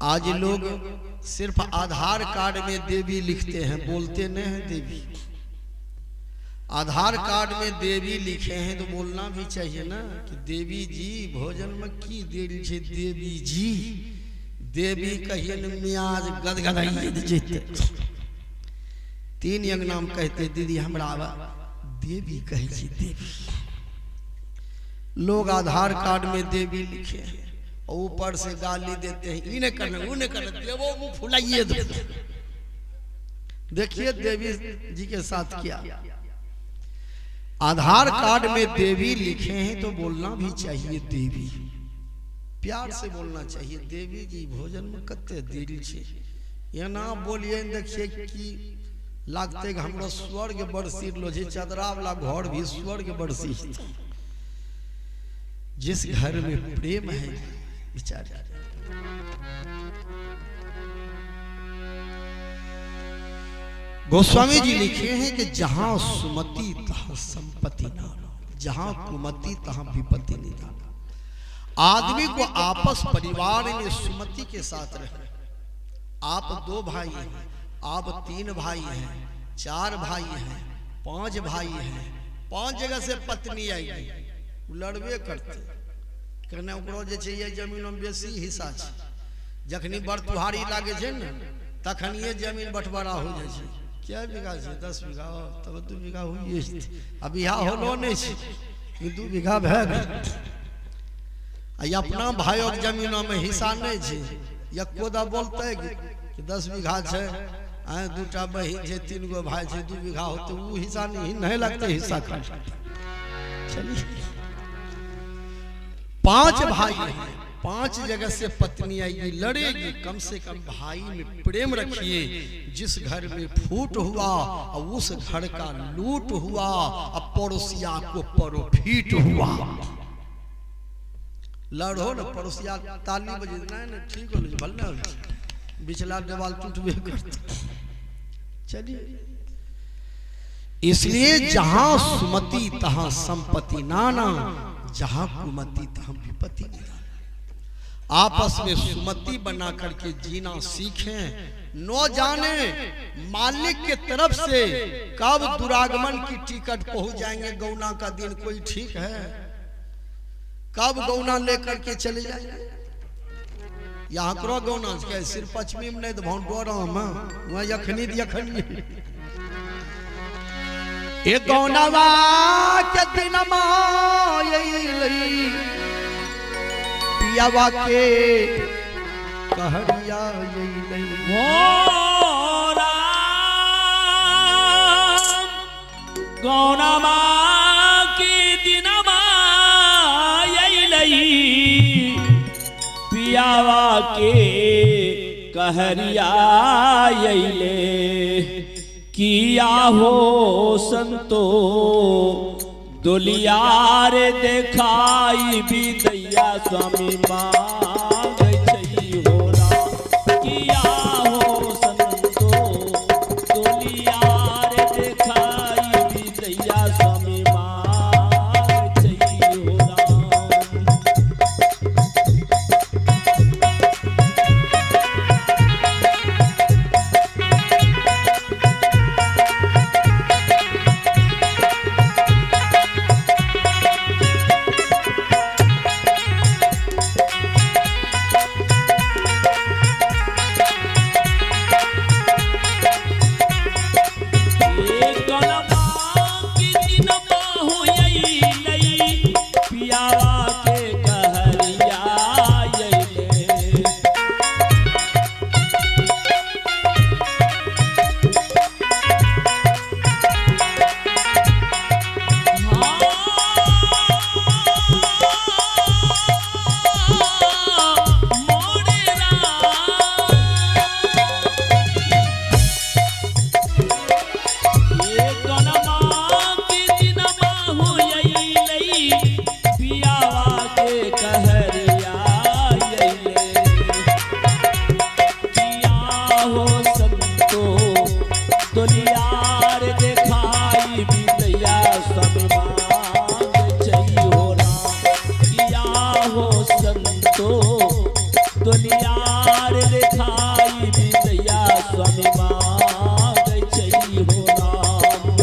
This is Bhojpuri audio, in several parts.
आज लोग सिर्फ आधार कार्ड में देवी लिखते हैं, बोलते नहीं हैं देवी। आधार कार्ड में देवी लिखे हैं तो बोलना भी चाहिए ना कि देवी जी भोजन में की देरी छे, देवी जी। देवी कहिए न मियाज गदगदाइए जेते। तीन अंग नाम कहते दीदी हमरा देवी कहे छी देवी। लोग आधार कार्ड में देवी लिखे हैं और ऊपर से गाली देते हैं, इन्हें करना उन्हें करना, देवो मुंह फुलाइए दो। देखिए देवी जी के साथ क्या। आधार कार्ड में देवी लिखे हैं तो बोलना भी चाहिए देवी, प्यार से बोलना चाहिए। देवी जी भोजन में कते देरी छे, ये ना बोलिए देखिए कि लागते हमरा स्वर्ग बरसी लो जे चदरा वाला घर भी स्वर्ग बरसी। जिस घर में प्रेम है बेचारा। गोस्वामी जी लिखे हैं कि जहां सुमति तहां संपत्ति नाना, जहां कुमति तहां विपत्ति निदान। आदमी को आपस परिवार में सुमति के साथ रहे। आप 2 भाई हैं, आप 3 भाई हैं, 4 भाई हैं, 5 भाई हैं, 5 जगह से पत्नी आएगी, लड़बे करते कहने ओकरो जे छै ये जमीन में बेसी हिस्सा छै। जखनी बड़ तुहारी लागे छै न तखन ये जमीन बंटवारा हो जाय छै। क्या बीघा छै? 10 बीघा, तब 2 बीघा होइए छै। अब यहाँ होलो नहीं छै कि 2 बीघा भए गेल। अपना भाइयों जमीन में हिस्सा नहीं छै। यकोदा बोलते कि 10 बीघा छै, 2टा बहिन छै, 3 गो भाई छै, 2 बीघा होते वो हिस्सा नहीं लगते हिस्सा का। चलिए 5 भाई हैं, 5 जगह से पत्नी आएगी, लड़ेगी। कम से कम भाई में प्रेम रखिए। जिस घर में फूट हुआ और उस घर का लूट हुआ और पड़ोसिया को परोफिट हुआ। लड़ो न पड़ोसिया ताली बजे ना ठीक हो भले बिचला देवाल टूटबे करते। चलिए इसलिए जहां सुमति तहां संपत्ति नाना, जहां कुमति तहां विपत्ति निदान। आपस में सुमति बना करके जीना सीखें। न जाने मालिक के तरफ से कब दुरागमन की टिकट पहुंच जाएंगे। गौना का दिन कोई ठीक है? कब गौना लेकर के चले जाएंगे? यहाँ करो गौना के सिर्फ पश्चिमी में नहीं तो भौंडोरा में वह यखनी यखनी एक गौनवा के दिन पियावा के कहरिया गौनवा के दिन पियावा के कहरिया किया हो संतो दुलियार देखाई भी दैया स्वामी मांग होला। किया हो संतो दुलियार देखाई भी दैया स्वामी मांग होला। दुनियार देखाई विदैया स्वामी मांगै छै हो राम।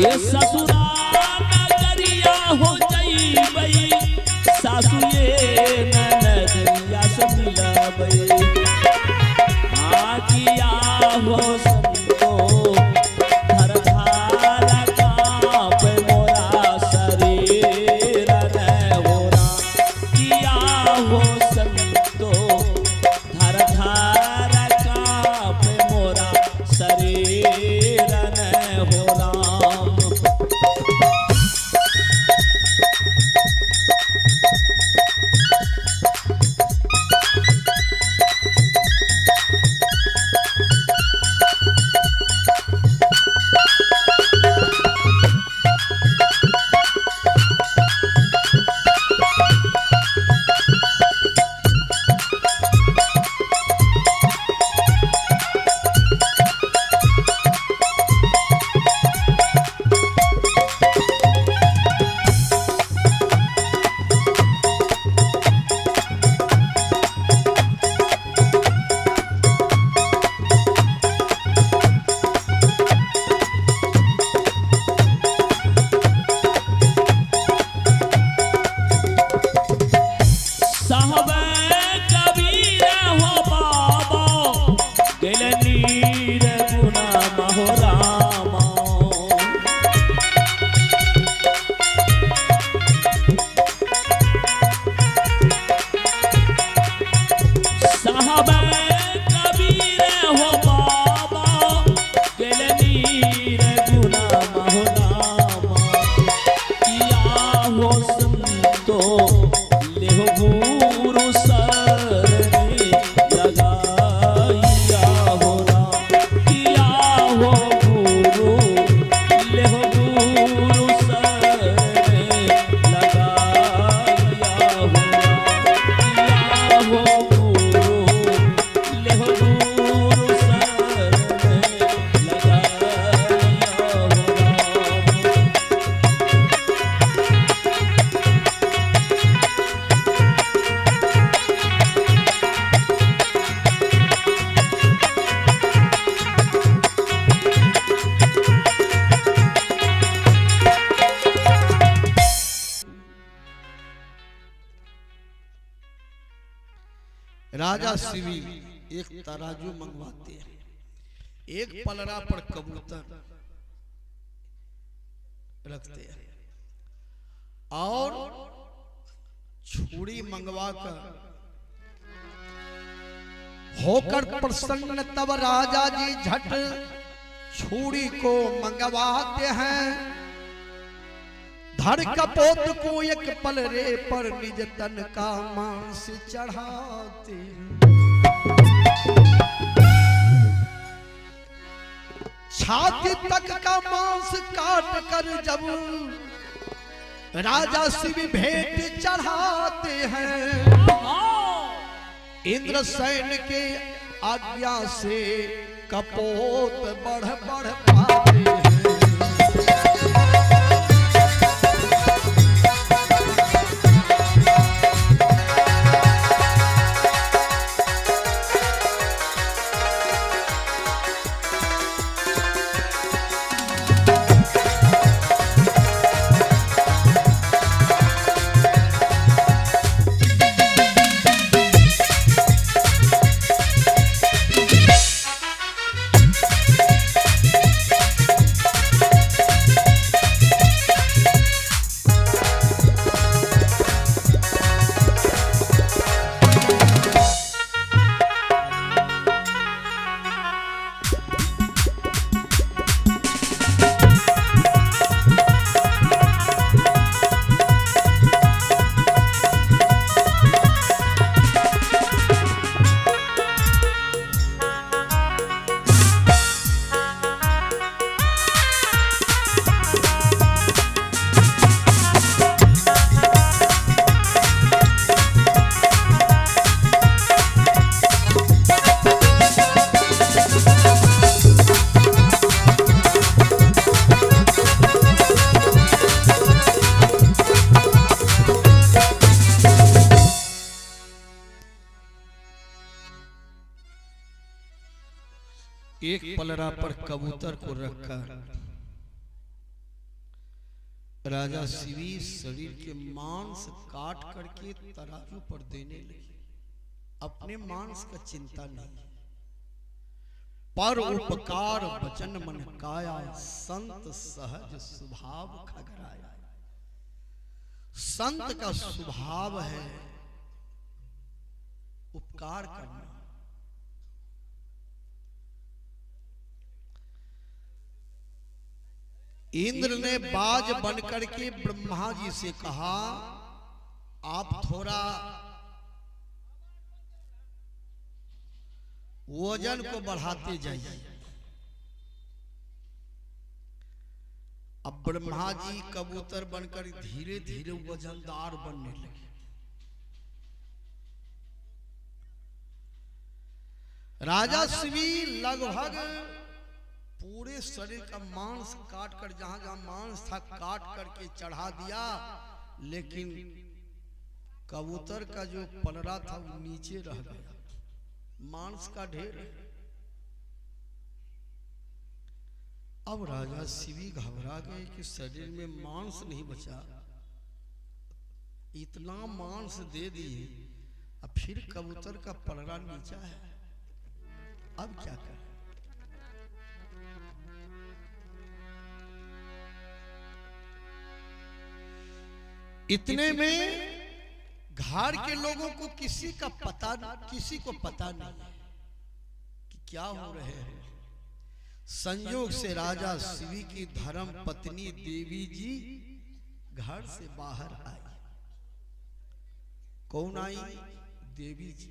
ये ससुरा नगरिया हो जइबई सासु ये ननदिया से मिलबई आकिया हो संतो हर धारा कांप मोरा शरीर न होरा किया हो संतो हर धारा कांप मोरा शरीर न होरा। शिवी एक तराजू मंगवाते हैं, एक पलड़ा पर कबूतर रखते हैं और छुरी मंगवाकर होकर प्रसन्न तब राजा जी झट छुरी को मंगवाते हैं। धर कपोत को एक पलरे पर निज तन का मांस चढ़ाते हैं। छाती तक का मांस काट कर जब राजा शिव भेंट चढ़ाते हैं। इंद्रसेन के आज्ञा से कपोत बढ़ बढ़ पाते हैं। एक पलड़ा पर कबूतर को रखकर राजा शिवी शरीर के मांस काट करके तराजू पर देने लगे। अपने मांस का चिंता नहीं, पर उपकार वचन मन काया, संत सहज स्वभाव खगराया। संत का स्वभाव है उपकार करना। इंद्र ने बाज बनकर के ब्रह्मा जी से कहा, आप थोड़ा वजन को बढ़ाते जाइए। अब ब्रह्मा जी कबूतर बनकर धीरे धीरे वजनदार बनने लगे। राजा शिवी लगभग पूरे शरीर का मांस काट कर जहां जहां मांस था काट करके चढ़ा दिया, लेकिन कबूतर का जो पलड़ा था वो नीचे रह गया। मांस का ढेर। अब राजा शिवी घबरा गए कि शरीर में मांस नहीं बचा, इतना मांस दे दिए, अब फिर कबूतर का पलड़ा नीचा है, अब क्या करें। इतने में घर के लोगों को किसी को पता नहीं कि क्या हो रहे हैं। संयोग से राजा शिवी की धर्म पत्नी देवी जी घर से बाहर आई। कौन आई? देवी जी।